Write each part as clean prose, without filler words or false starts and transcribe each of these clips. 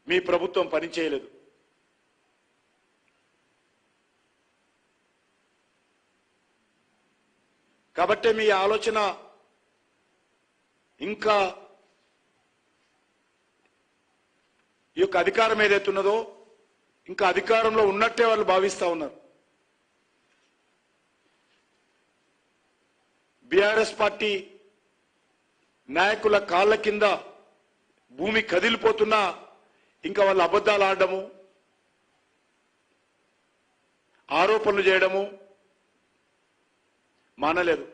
మీ ప్రభుత్వం పనిచేయలేదు. కాబట్టి మీ ఆలోచన ఇంకా ఈ యొక్క అధికారం ఏదైతున్నదో ఇంకా అధికారంలో ఉన్నట్టే వాళ్ళు భావిస్తా ఉన్నారు. బీఆర్ఎస్ పార్టీ నాయకుల కాళ్ళ కింద భూమి కదిలిపోతున్నా ఇంకా వాళ్ళు అబద్ధాలు ఆడడము, ఆరోపణలు చేయడము మానలేదు.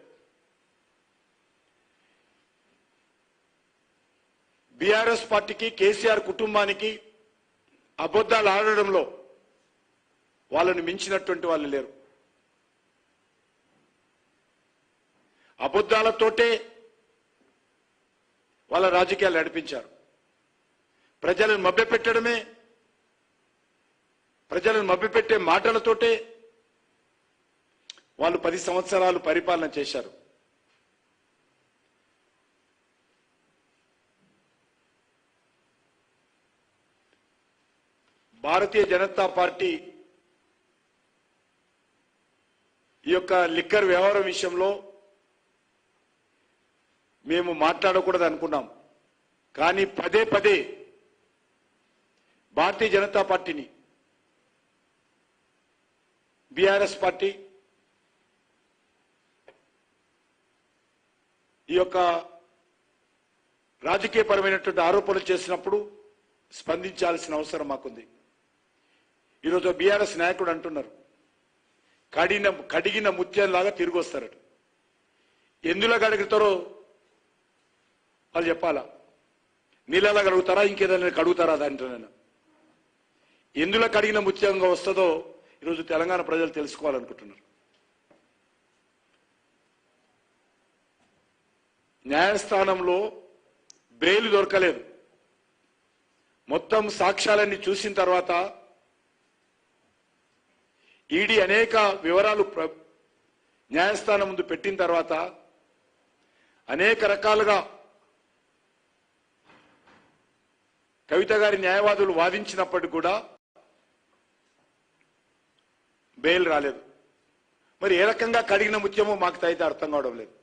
బీఆర్ఎస్ పార్టీకి, కేసీఆర్ కుటుంబానికి అబద్ధాలు ఆడడంలో వాళ్ళని మించినటువంటి వాళ్ళు లేరు. అబద్ధాలతోటే వాళ్ళ రాజకీయాలు నడిపించారు. ప్రజలను మభ్యపెట్టడమే, ప్రజలను మభ్యపెట్టే మాటలతోటే వాళ్ళు 10 సంవత్సరాలు పరిపాలన చేశారు. భారతీయ జనతా పార్టీ ఈ యొక్క లిక్కర్ వ్యవహారం విషయంలో మేము మాట్లాడకూడదు అనుకున్నాం. కానీ పదే పదే భారతీయ జనతా పార్టీని, బీఆర్ఎస్ పార్టీ ఈ యొక్క రాజకీయపరమైనటువంటి ఆరోపణలు చేసినప్పుడు స్పందించాల్సిన అవసరం మాకుంది. ఈరోజు బీఆర్ఎస్ నాయకుడు అంటున్నారు, కడిగిన ముత్యంలాగా తిరిగి వస్తారట. ఎందులో కడుగుతారో వాళ్ళు చెప్పాలా? నీళ్ళలా కడుగుతారా, ఇంకేదైనా కడుగుతారా? దాంట్లోనైనా ఎందులో కడిగిన ముత్యంగా వస్తుందో ఈరోజు తెలంగాణ ప్రజలు తెలుసుకోవాలనుకుంటున్నారు. న్యాయస్థానంలో బెయిల్ దొరకలేదు. మొత్తం సాక్ష్యాలన్నీ చూసిన తర్వాత ఈడీ అనేక వివరాలు న్యాయస్థానం ముందు పెట్టిన తర్వాత అనేక రకాలుగా కవిత గారి న్యాయవాదులు వాదించినప్పటికీ కూడా బెయిల్ రాలేదు. మరి ఏ రకంగా కడిగిన ముత్యమో మాకు అయితే అర్థం కావడం లేదు.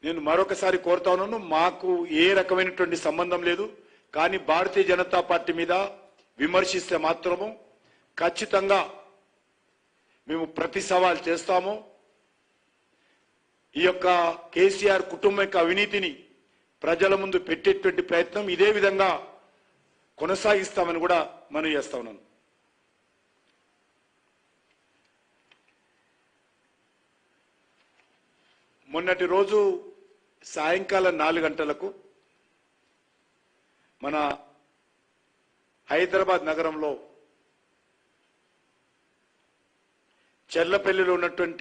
నేను మరొకసారి కోరుతా ఉన్నాను, మాకు ఏ రకమైనటువంటి సంబంధం లేదు. కానీ భారతీయ జనతా పార్టీ మీద విమర్శిస్తే మాత్రము ఖచ్చితంగా మేము ప్రతి సవాల్ చేస్తాము. ఈ యొక్క కేసీఆర్ కుటుంబం యొక్క అవినీతిని ప్రజల ముందు పెట్టేటువంటి ప్రయత్నం ఇదే విధంగా కొనసాగిస్తామని కూడా మనవి చేస్తా ఉన్నాను. మొన్నటి రోజు సాయంకాలం 4 గంటలకు మన హైదరాబాద్ నగరంలో చెర్లపల్లిలో ఉన్నటువంటి